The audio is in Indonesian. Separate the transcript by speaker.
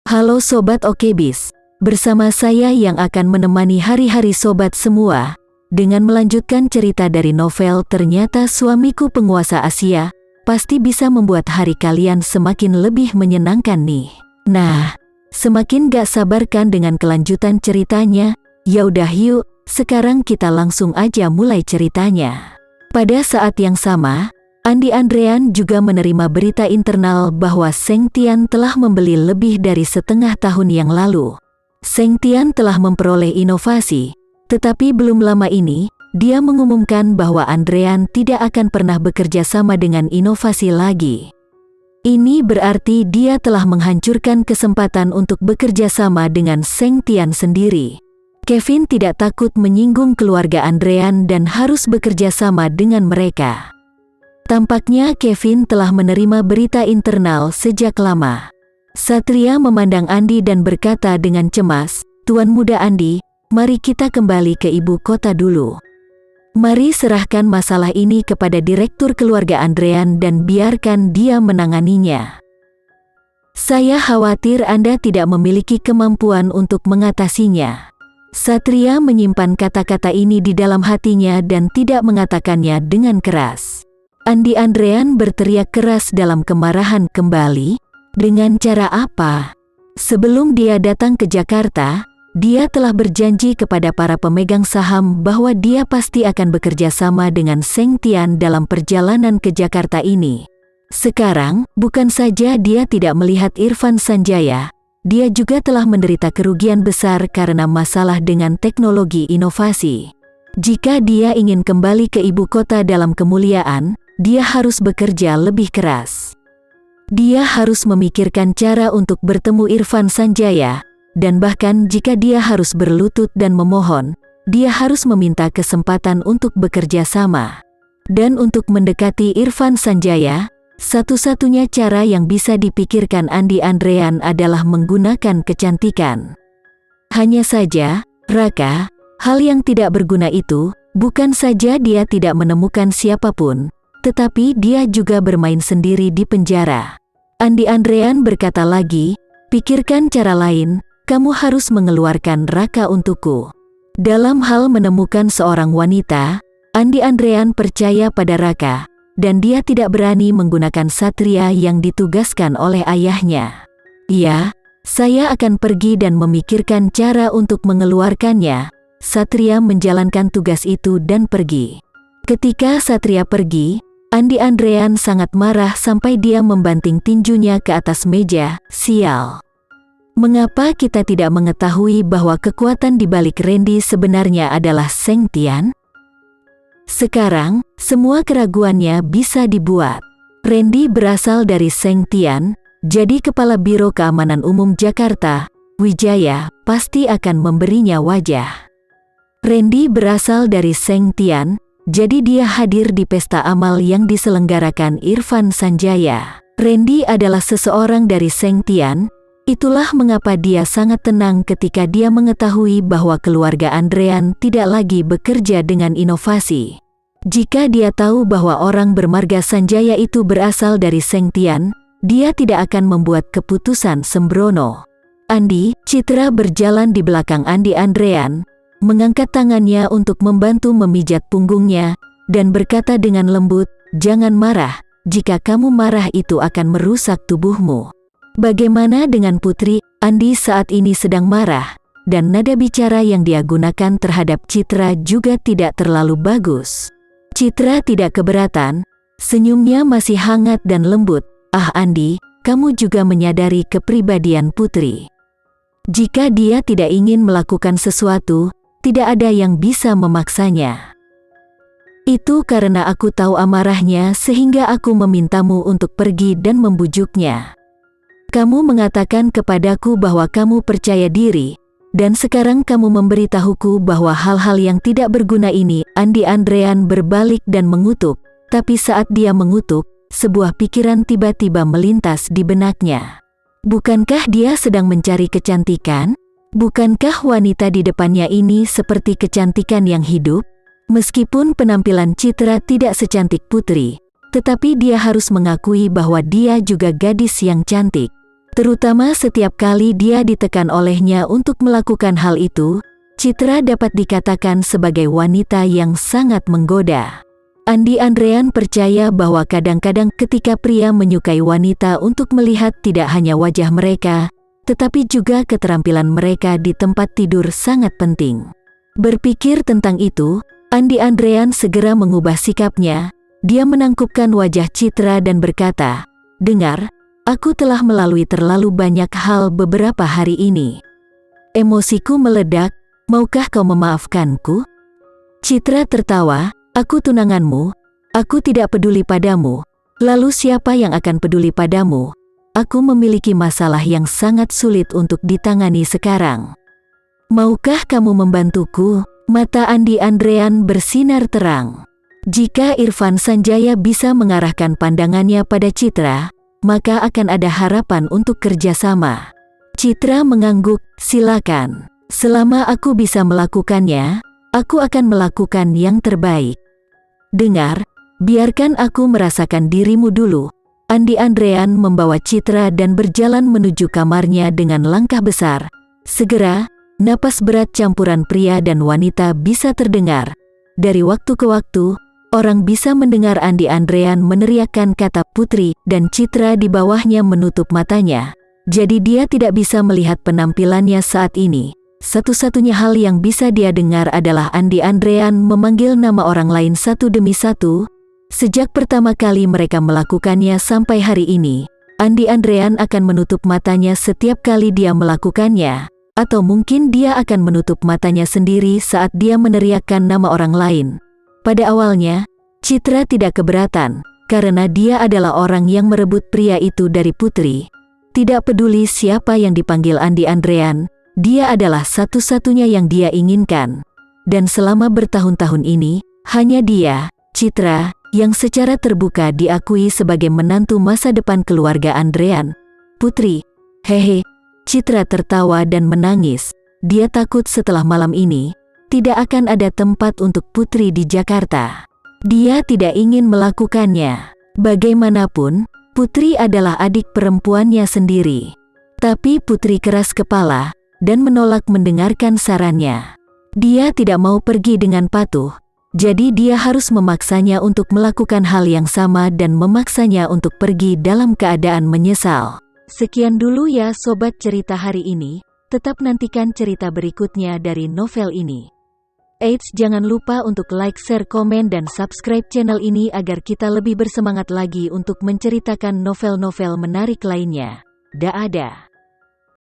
Speaker 1: Halo Sobat Okebis, bersama saya yang akan menemani hari-hari Sobat semua, dengan melanjutkan cerita dari novel Ternyata Suamiku Penguasa Asia, pasti bisa membuat hari kalian semakin lebih menyenangkan nih. Nah, semakin gak sabarkan dengan kelanjutan ceritanya, yaudah yuk, sekarang kita langsung aja mulai ceritanya. Pada saat yang sama, Andi Andrean juga menerima berita internal bahwa Seng Tian telah membeli lebih dari setengah tahun yang lalu. Seng Tian telah memperoleh inovasi, tetapi belum lama ini, dia mengumumkan bahwa Andrean tidak akan pernah bekerja sama dengan inovasi lagi. Ini berarti dia telah menghancurkan kesempatan untuk bekerja sama dengan Seng Tian sendiri. Kevin tidak takut menyinggung keluarga Andrean dan harus bekerja sama dengan mereka. Tampaknya Kevin telah menerima berita internal sejak lama. Satria memandang Andi dan berkata dengan cemas, "Tuan muda Andi, mari kita kembali ke ibu kota dulu. Mari serahkan masalah ini kepada direktur keluarga Andrean dan biarkan dia menanganinya. Saya khawatir Anda tidak memiliki kemampuan untuk mengatasinya." Satria menyimpan kata-kata ini di dalam hatinya dan tidak mengatakannya dengan keras. Andi Andrean berteriak keras dalam kemarahan kembali. Dengan cara apa? Sebelum dia datang ke Jakarta, dia telah berjanji kepada para pemegang saham bahwa dia pasti akan bekerja sama dengan Seng Tian dalam perjalanan ke Jakarta ini. Sekarang, bukan saja dia tidak melihat Irfan Sanjaya, dia juga telah menderita kerugian besar karena masalah dengan teknologi inovasi. Jika dia ingin kembali ke ibu kota dalam kemuliaan, dia harus bekerja lebih keras. Dia harus memikirkan cara untuk bertemu Irfan Sanjaya, dan bahkan jika dia harus berlutut dan memohon, dia harus meminta kesempatan untuk bekerja sama. Dan untuk mendekati Irfan Sanjaya, satu-satunya cara yang bisa dipikirkan Andi Andrean adalah menggunakan kecantikan. Hanya saja, Raka, hal yang tidak berguna itu, bukan saja dia tidak menemukan siapapun, tetapi dia juga bermain sendiri di penjara. Andi Andrean berkata lagi, "Pikirkan cara lain, kamu harus mengeluarkan Raka untukku." Dalam hal menemukan seorang wanita, Andi Andrean percaya pada Raka, dan dia tidak berani menggunakan Satria yang ditugaskan oleh ayahnya. "Ya, saya akan pergi dan memikirkan cara untuk mengeluarkannya." Satria menjalankan tugas itu dan pergi. Ketika Satria pergi, Andi Andrean sangat marah sampai dia membanting tinjunya ke atas meja. "Sial. Mengapa kita tidak mengetahui bahwa kekuatan di balik Randy sebenarnya adalah Seng Tian? Sekarang, semua keraguannya bisa dibuat. Randy berasal dari Seng Tian, jadi Kepala Biro Keamanan Umum Jakarta, Wijaya, pasti akan memberinya wajah. Randy berasal dari Seng Tian, jadi dia hadir di pesta amal yang diselenggarakan Irfan Sanjaya. Randy adalah seseorang dari Seng Tian, itulah mengapa dia sangat tenang ketika dia mengetahui bahwa keluarga Andrean tidak lagi bekerja dengan inovasi. Jika dia tahu bahwa orang bermarga Sanjaya itu berasal dari Seng Tian, dia tidak akan membuat keputusan sembrono. Andi, Citra berjalan di belakang Andi Andrean, mengangkat tangannya untuk membantu memijat punggungnya, dan berkata dengan lembut, "Jangan marah, jika kamu marah itu akan merusak tubuhmu." Bagaimana dengan Putri? Andi saat ini sedang marah, dan nada bicara yang dia gunakan terhadap Citra juga tidak terlalu bagus. Citra tidak keberatan, senyumnya masih hangat dan lembut. "Ah Andi, kamu juga menyadari kepribadian Putri. Jika dia tidak ingin melakukan sesuatu, tidak ada yang bisa memaksanya. Itu karena aku tahu amarahnya sehingga aku memintamu untuk pergi dan membujuknya. Kamu mengatakan kepadaku bahwa kamu percaya diri, dan sekarang kamu memberitahuku bahwa hal-hal yang tidak berguna ini." Andi Andrean berbalik dan mengutuk, tapi saat dia mengutuk, sebuah pikiran tiba-tiba melintas di benaknya. Bukankah dia sedang mencari kecantikan? Bukankah wanita di depannya ini seperti kecantikan yang hidup? Meskipun penampilan Citra tidak secantik Putri, tetapi dia harus mengakui bahwa dia juga gadis yang cantik. Terutama setiap kali dia ditekan olehnya untuk melakukan hal itu, Citra dapat dikatakan sebagai wanita yang sangat menggoda. Andi Andrean percaya bahwa kadang-kadang ketika pria menyukai wanita untuk melihat tidak hanya wajah mereka, tetapi juga keterampilan mereka di tempat tidur sangat penting. Berpikir tentang itu, Andi Andrean segera mengubah sikapnya. Dia menangkupkan wajah Citra dan berkata, "Dengar, aku telah melalui terlalu banyak hal beberapa hari ini. Emosiku meledak, maukah kau memaafkanku?" Citra tertawa, "Aku tunanganmu, aku tidak peduli padamu. Lalu siapa yang akan peduli padamu? Aku memiliki masalah yang sangat sulit untuk ditangani sekarang. Maukah kamu membantuku?" Mata Andi Andrean bersinar terang. Jika Irfan Sanjaya bisa mengarahkan pandangannya pada Citra, maka akan ada harapan untuk kerjasama. Citra mengangguk, "Silakan. Selama aku bisa melakukannya, aku akan melakukan yang terbaik." "Dengar, biarkan aku merasakan dirimu dulu." Andi Andrean membawa Citra dan berjalan menuju kamarnya dengan langkah besar. Segera, napas berat campuran pria dan wanita bisa terdengar. Dari waktu ke waktu, orang bisa mendengar Andi Andrean meneriakkan kata "Putri" dan Citra di bawahnya menutup matanya. Jadi dia tidak bisa melihat penampilannya saat ini. Satu-satunya hal yang bisa dia dengar adalah Andi Andrean memanggil nama orang lain satu demi satu. Sejak pertama kali mereka melakukannya sampai hari ini, Andi Andrean akan menutup matanya setiap kali dia melakukannya. Atau mungkin dia akan menutup matanya sendiri saat dia meneriakkan nama orang lain. Pada awalnya, Citra tidak keberatan, karena dia adalah orang yang merebut pria itu dari Putri. Tidak peduli siapa yang dipanggil Andi Andrean, dia adalah satu-satunya yang dia inginkan. Dan selama bertahun-tahun ini, hanya dia, Citra, yang secara terbuka diakui sebagai menantu masa depan keluarga Andrean. "Putri, hehe." Citra tertawa dan menangis. Dia takut setelah malam ini, tidak akan ada tempat untuk Putri di Jakarta. Dia tidak ingin melakukannya. Bagaimanapun, Putri adalah adik perempuannya sendiri. Tapi Putri keras kepala dan menolak mendengarkan sarannya. Dia tidak mau pergi dengan patuh, jadi dia harus memaksanya untuk melakukan hal yang sama dan memaksanya untuk pergi dalam keadaan menyesal. Sekian dulu ya sobat cerita hari ini, tetap nantikan cerita berikutnya dari novel ini. Eits, jangan lupa untuk like, share, komen, dan subscribe channel ini agar kita lebih bersemangat lagi untuk menceritakan novel-novel menarik lainnya. Dah ada.